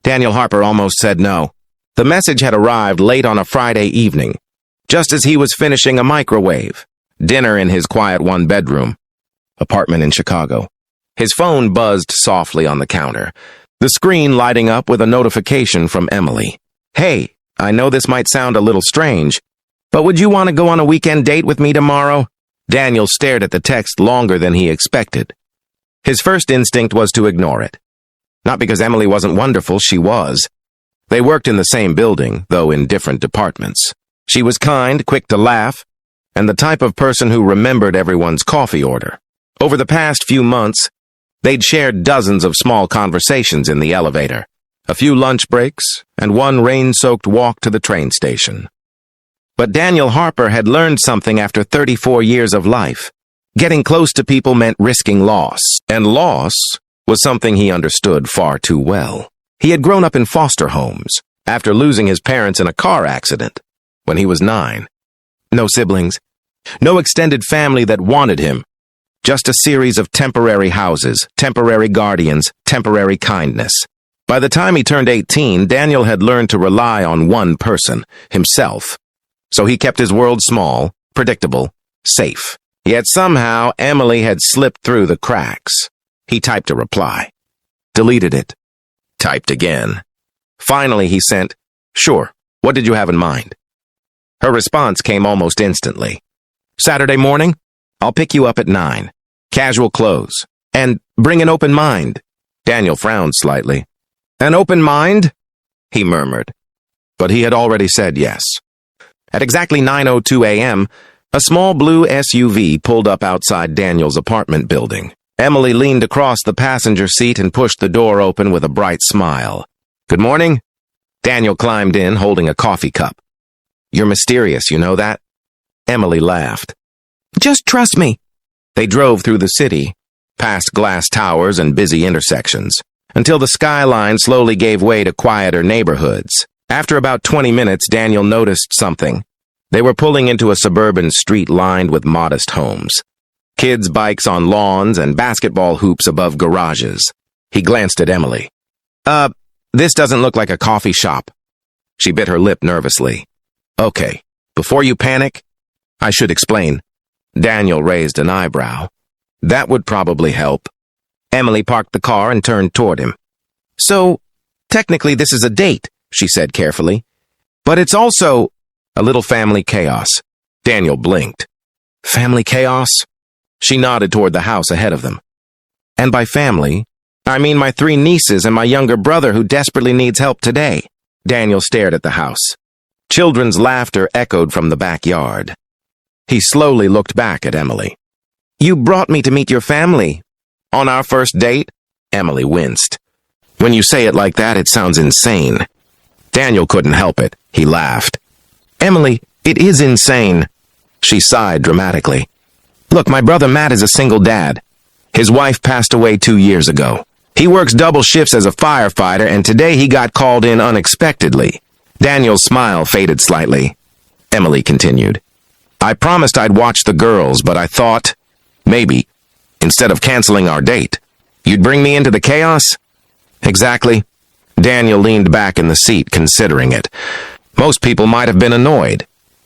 Daniel Harper almost said no. The message had arrived late on a Friday evening, just as he was finishing a microwave. Dinner in his quiet one-bedroom apartment in Chicago. His phone buzzed softly on the counter, the screen lighting up with a notification from Emily. "Hey, I know this might sound a little strange, but would you want to go on a weekend date with me tomorrow?" Daniel stared at the text longer than he expected. His first instinct was to ignore it. Not because Emily wasn't wonderful, she was. They worked in the same building, though in different departments. She was kind, quick to laugh, and the type of person who remembered everyone's coffee order. Over the past few months, they'd shared dozens of small conversations in the elevator, a few lunch breaks, and one rain-soaked walk to the train station. But Daniel Harper had learned something after 34 years of life. Getting close to people meant risking loss, and loss was something he understood far too well. He had grown up in foster homes after losing his parents in a car accident when he was 9. No siblings, no extended family that wanted him, just a series of temporary houses, temporary guardians, temporary kindness. By the time he turned 18, Daniel had learned to rely on one person, himself. So he kept his world small, predictable, safe. Yet somehow Emily had slipped through the cracks. He typed a reply, deleted it, typed again. Finally he sent, "Sure, what did you have in mind?" Her response came almost instantly. "Saturday morning? I'll pick you up at 9. Casual clothes. And bring an open mind." Daniel frowned slightly. "An open mind?" he murmured. But he had already said yes. At exactly 9:02 a.m., a small blue SUV pulled up outside Daniel's apartment building. Emily leaned across the passenger seat and pushed the door open with a bright smile. "Good morning." Daniel climbed in, holding a coffee cup. "You're mysterious, you know that?" Emily laughed. "Just trust me." They drove through the city, past glass towers and busy intersections, until the skyline slowly gave way to quieter neighborhoods. After about 20 minutes, Daniel noticed something. They were pulling into a suburban street lined with modest homes. Kids' bikes on lawns and basketball hoops above garages. He glanced at Emily. This doesn't look like a coffee shop." She bit her lip nervously. "Okay, before you panic, I should explain." Daniel raised an eyebrow. "That would probably help." Emily parked the car and turned toward him. "So, technically this is a date," she said carefully. "But it's also a little family chaos." Daniel blinked. "Family chaos?" She nodded toward the house ahead of them. "And by family, I mean my 3 nieces and my younger brother who desperately needs help today." Daniel stared at the house. Children's laughter echoed from the backyard. He slowly looked back at Emily. "You brought me to meet your family. On our first date?" Emily winced. "When you say it like that, it sounds insane." Daniel couldn't help it. He laughed. "Emily, it is insane." She sighed dramatically. "Look, my brother Matt is a single dad. His wife passed away 2 years ago. He works double shifts as a firefighter, and today he got called in unexpectedly." Daniel's smile faded slightly. Emily continued. "I promised I'd watch the girls, but I thought, maybe, instead of canceling our date, you'd bring me into the chaos?" "Exactly." Daniel leaned back in the seat, considering it. Most people might have been annoyed.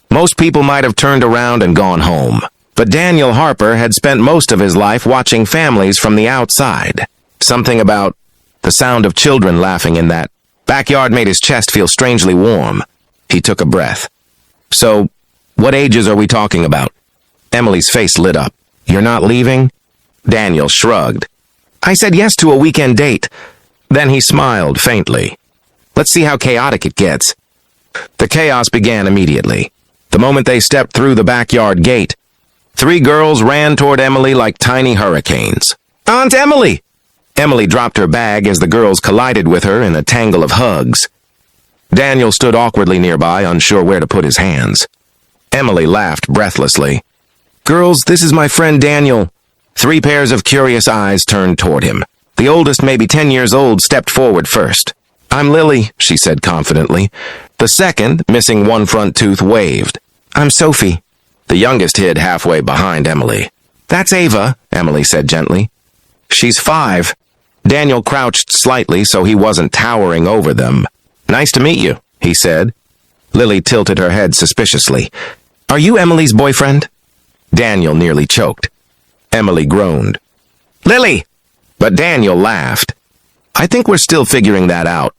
Most people might have turned around and gone home. But Daniel Harper had spent most of his life watching families from the outside. Something about the sound of children laughing in that backyard made his chest feel strangely warm. He took a breath. "So, what ages are we talking about?" Emily's face lit up. "You're not leaving?" Daniel shrugged. "I said yes to a weekend date." Then he smiled faintly. "Let's see how chaotic it gets." The chaos began immediately. The moment they stepped through the backyard gate, 3 girls ran toward Emily like tiny hurricanes. "Aunt Emily!" Emily dropped her bag as the girls collided with her in a tangle of hugs. Daniel stood awkwardly nearby, unsure where to put his hands. Emily laughed breathlessly. "Girls, this is my friend Daniel." 3 pairs of curious eyes turned toward him. The oldest, maybe 10 years old, stepped forward first. "I'm Lily," she said confidently. The second, missing one front tooth, waved. "I'm Sophie." The youngest hid halfway behind Emily. "That's Ava," Emily said gently. "She's 5. Daniel crouched slightly so he wasn't towering over them. "Nice to meet you," he said. Lily tilted her head suspiciously. "Are you Emily's boyfriend?" Daniel nearly choked. Emily groaned. "Lily!" But Daniel laughed. "I think we're still figuring that out."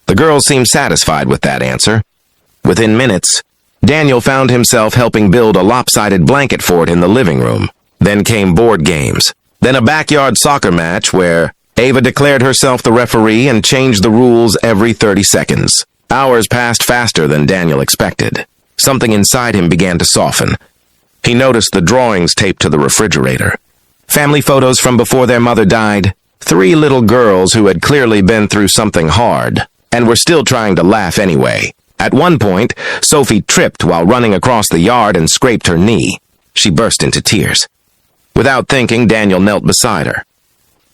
The girls seemed satisfied with that answer. Within minutes, Daniel found himself helping build a lopsided blanket fort in the living room. Then came board games. Then a backyard soccer match where Ava declared herself the referee and changed the rules every 30 seconds. Hours passed faster than Daniel expected. Something inside him began to soften. He noticed the drawings taped to the refrigerator. Family photos from before their mother died. 3 little girls who had clearly been through something hard and were still trying to laugh anyway. At one point, Sophie tripped while running across the yard and scraped her knee. She burst into tears. Without thinking, Daniel knelt beside her.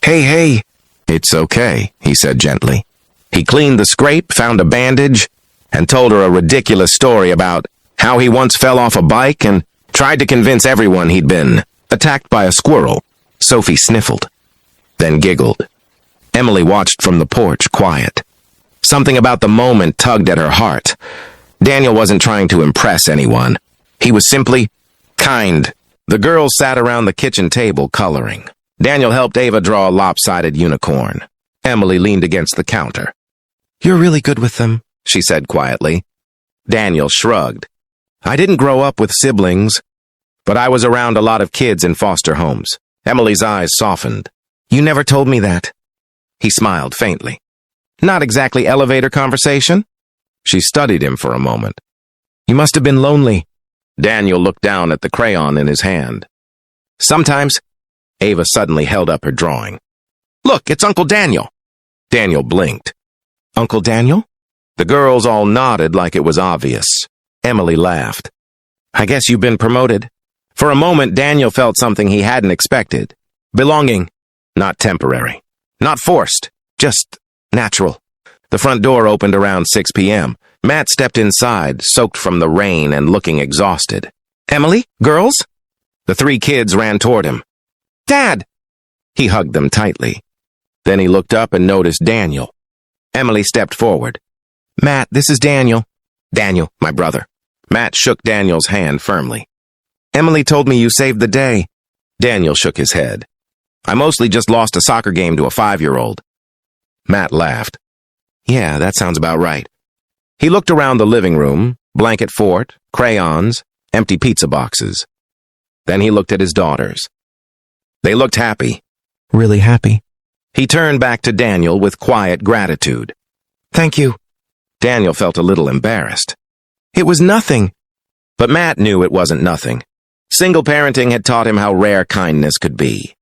Hey. "It's okay," he said gently. He cleaned the scrape, found a bandage, and told her a ridiculous story about how he once fell off a bike and tried to convince everyone he'd been attacked by a squirrel. Sophie sniffled, then giggled. Emily watched from the porch, quiet. Something about the moment tugged at her heart. Daniel wasn't trying to impress anyone. He was simply kind. The girls sat around the kitchen table, coloring. Daniel helped Ava draw a lopsided unicorn. Emily leaned against the counter. "You're really good with them," she said quietly. Daniel shrugged. "I didn't grow up with siblings, but I was around a lot of kids in foster homes." Emily's eyes softened. "You never told me that." He smiled faintly. "Not exactly elevator conversation?" She studied him for a moment. "You must have been lonely." Daniel looked down at the crayon in his hand. "Sometimes." Ava suddenly held up her drawing. "Look, it's Uncle Daniel." Daniel blinked. "Uncle Daniel?" The girls all nodded like it was obvious. Emily laughed. "I guess you've been promoted." For a moment, Daniel felt something he hadn't expected. Belonging. Not temporary. Not forced. Just natural. The front door opened around 6 p.m. Matt stepped inside, soaked from the rain and looking exhausted. "Emily? Girls?" The 3 kids ran toward him. "Dad!" He hugged them tightly. Then he looked up and noticed Daniel. Emily stepped forward. "Matt, this is Daniel." "Daniel, my brother." Matt shook Daniel's hand firmly. "Emily told me you saved the day." Daniel shook his head. "I mostly just lost a soccer game to a 5-year-old. Matt laughed. "Yeah, that sounds about right." He looked around the living room, blanket fort, crayons, empty pizza boxes. Then he looked at his daughters. They looked happy. Really happy. He turned back to Daniel with quiet gratitude. "Thank you." Daniel felt a little embarrassed. "It was nothing." But Matt knew it wasn't nothing. Single parenting had taught him how rare kindness could be.